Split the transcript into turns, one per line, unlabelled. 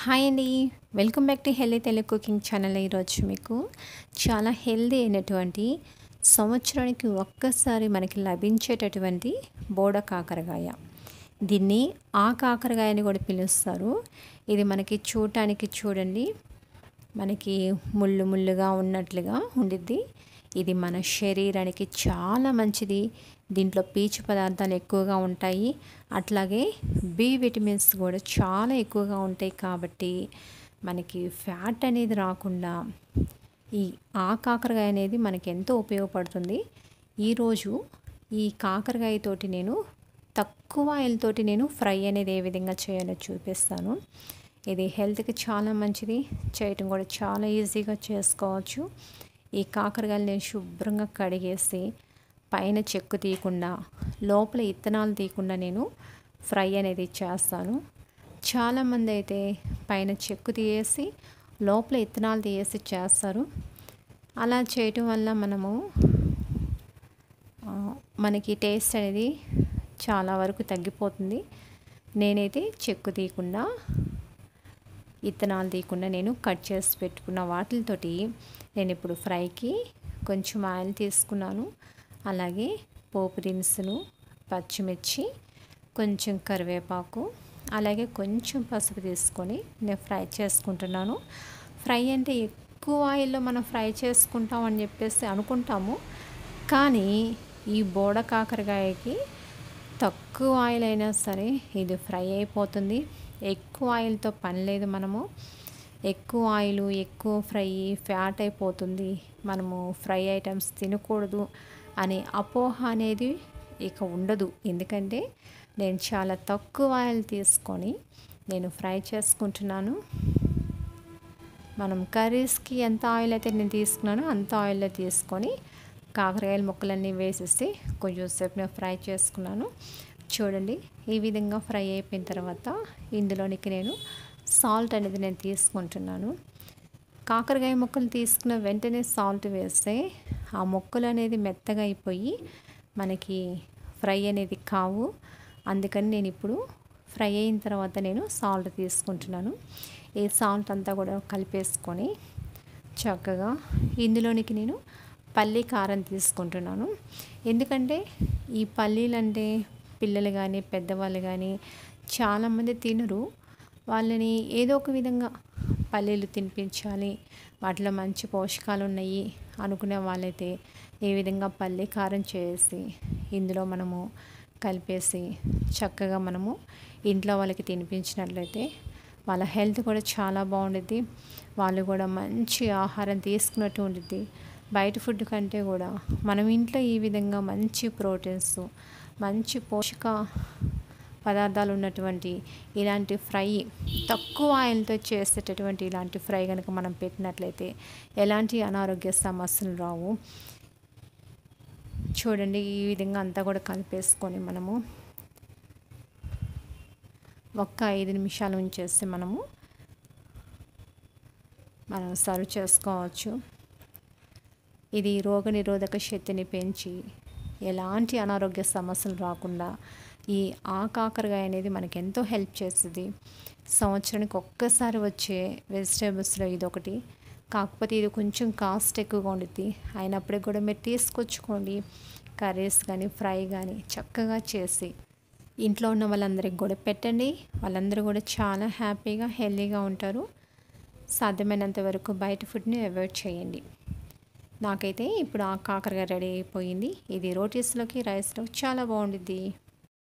Hi అండి. Welcome back to healthy Telugu cooking channel. ఈరోజు మీకు చాలా హెల్తీ అయినటువంటి సంవత్సరానికి ఒక్కసారి మనకి లభించేటటువంటి బోడ కాకరకాయ, దీన్ని ఆ కాకరకాయ అని కూడా పిలుస్తారు. ఇది మనకి చూడటానికి చూడండి మనకి ముళ్ళు ముళ్ళుగా ఉన్నట్లుగా ఉండిద్ది. ఇది మన శరీరానికి చాలా మంచిది. దీంట్లో పీచు పదార్థాలు ఎక్కువగా ఉంటాయి, అట్లాగే బి విటమిన్స్ కూడా చాలా ఎక్కువగా ఉంటాయి. కాబట్టి మనకి ఫ్యాట్ అనేది రాకుండా ఈ కాకరకాయ అనేది మనకి ఎంతో ఉపయోగపడుతుంది. ఈరోజు ఈ కాకరకాయతోటి నేను తక్కువ ఆయిల్ తోటి నేను ఫ్రై అనేది ఏ విధంగా చేయాలో చూపిస్తాను. ఇది హెల్త్కి చాలా మంచిది, చేయటం కూడా చాలా ఈజీగా చేసుకోవచ్చు. ఈ కాకరకాయలు నేను శుభ్రంగా కడిగేసి పైన చెక్కు తీయకుండా లోపల ఇత్తనాలు తీయకుండా నేను ఫ్రై అనేది చేస్తాను. చాలామంది అయితే పైన చెక్కు తీయేసి లోపల ఇత్తనాలు తీయేసి చేస్తారు. అలా చేయటం వల్ల మనకి టేస్ట్ అనేది చాలా వరకు తగ్గిపోతుంది. నేనైతే చెక్కు తీయకుండా ఇత్తనాలు తీయకుండా నేను కట్ చేసి పెట్టుకున్న వాటితోటి నేను ఇప్పుడు ఫ్రైకి కొంచెం ఆయిల్ తీసుకున్నాను. అలాగే పోపు దినుసులు, పచ్చిమిర్చి, కొంచెం కరివేపాకు, అలాగే కొంచెం పసుపు తీసుకొని నేను ఫ్రై చేసుకుంటున్నాను. ఫ్రై అంటే ఎక్కువ ఆయిల్లో మనం ఫ్రై చేసుకుంటాం అని చెప్పేసి అనుకుంటాము, కానీ ఈ బోడ కాకరకాయకి తక్కువ ఆయిల్ అయినా సరే ఇది ఫ్రై అయిపోతుంది. ఎక్కువ ఆయిల్తో పని లేదు. మనము ఎక్కువ ఆయిల్ ఎక్కువ ఫ్రై ఫ్యాట్ అయిపోతుంది, మనము ఫ్రై ఐటమ్స్ తినకూడదు అనే అపోహ అనేది ఇక ఉండదు. ఎందుకంటే నేను చాలా తక్కువ ఆయిల్ తీసుకొని నేను ఫ్రై చేసుకుంటున్నాను. మనం కర్రీస్కి ఎంత ఆయిల్ అయితే నేను తీసుకున్నానో అంత ఆయిల్లో తీసుకొని కాకరకాయల ముక్కలన్నీ వేసేసి కొంచెం సేపు నేను ఫ్రై చేసుకున్నాను. చూడండి, ఈ విధంగా ఫ్రై అయిపోయిన తర్వాత ఇందులోనికి నేను సాల్ట్ అనేది నేను తీసుకుంటున్నాను. కాకరకాయ ముక్కలు తీసుకున్న వెంటనే సాల్ట్ వేస్తే ఆ ముక్కలు అనేది మెత్తగా అయిపోయి మనకి ఫ్రై అనేది కావు. అందుకని నేను ఇప్పుడు ఫ్రై అయిన తర్వాత నేను సాల్ట్ తీసుకుంటున్నాను. ఈ సాల్ట్ అంతా కూడా కలిపేసుకొని చక్కగా ఇందులోనికి నేను పల్లీ కారం తీసుకుంటున్నాను. ఎందుకంటే ఈ పల్లీలు అంటే పిల్లలు కానీ పెద్దవాళ్ళు కానీ చాలామంది తినరు. వాళ్ళని ఏదో ఒక విధంగా పల్లీలు తినిపించాలి, వాటిలో మంచి పోషకాలు ఉన్నాయి అనుకునే వాళ్ళైతే ఏ విధంగా పల్లీ కారం చేసి ఇందులో మనము కలిపేసి చక్కగా మనము ఇంట్లో వాళ్ళకి తినిపించినట్లయితే వాళ్ళ హెల్త్ కూడా చాలా బాగుంటుంది. వాళ్ళు కూడా మంచి ఆహారం తీసుకున్నట్టు ఉంటుంది. బయట ఫుడ్ కంటే కూడా మనం ఇంట్లో ఈ విధంగా మంచి ప్రోటీన్స్, మంచి పోషక పదార్థాలు ఉన్నటువంటి ఇలాంటి ఫ్రై తక్కువ ఆయిల్తో చేసేటటువంటి ఇలాంటి ఫ్రై కనుక మనం పెట్టినట్లయితే ఎలాంటి అనారోగ్య సమస్యలు రావు. చూడండి, ఈ విధంగా అంతా కూడా కలిపేసుకొని మనము ఒక్క 5 నిమిషాలు ఉంచేసి మనం సర్వ్ చేసుకోవచ్చు. ఇది రోగనిరోధక శక్తిని పెంచి ఎలాంటి అనారోగ్య సమస్యలు రాకుండా ఈ కాకరకాయ అనేది మనకి ఎంతో హెల్ప్ చేస్తుంది. సంవత్సరానికి ఒక్కసారి వచ్చే వెజిటేబుల్స్లో ఇదొకటి. కాకపోతే ఇది కొంచెం కాస్ట్ ఎక్కువగా ఉంటుంది. అయినప్పటికీ కూడా మీరు తీసుకొచ్చుకోండి. కర్రీస్ కానీ ఫ్రై కానీ చక్కగా చేసి ఇంట్లో ఉన్న వాళ్ళందరికీ కూడా పెట్టండి. వాళ్ళందరూ కూడా చాలా హ్యాపీగా హెల్తీగా ఉంటారు. సాధ్యమైనంత వరకు బయట ఫుడ్ని అవాయిడ్ చేయండి. నాకైతే ఇప్పుడు ఆ కాకరకాయ రెడీ అయిపోయింది. ఇది రోటీస్లోకి రైస్లోకి చాలా బాగుంటుంది.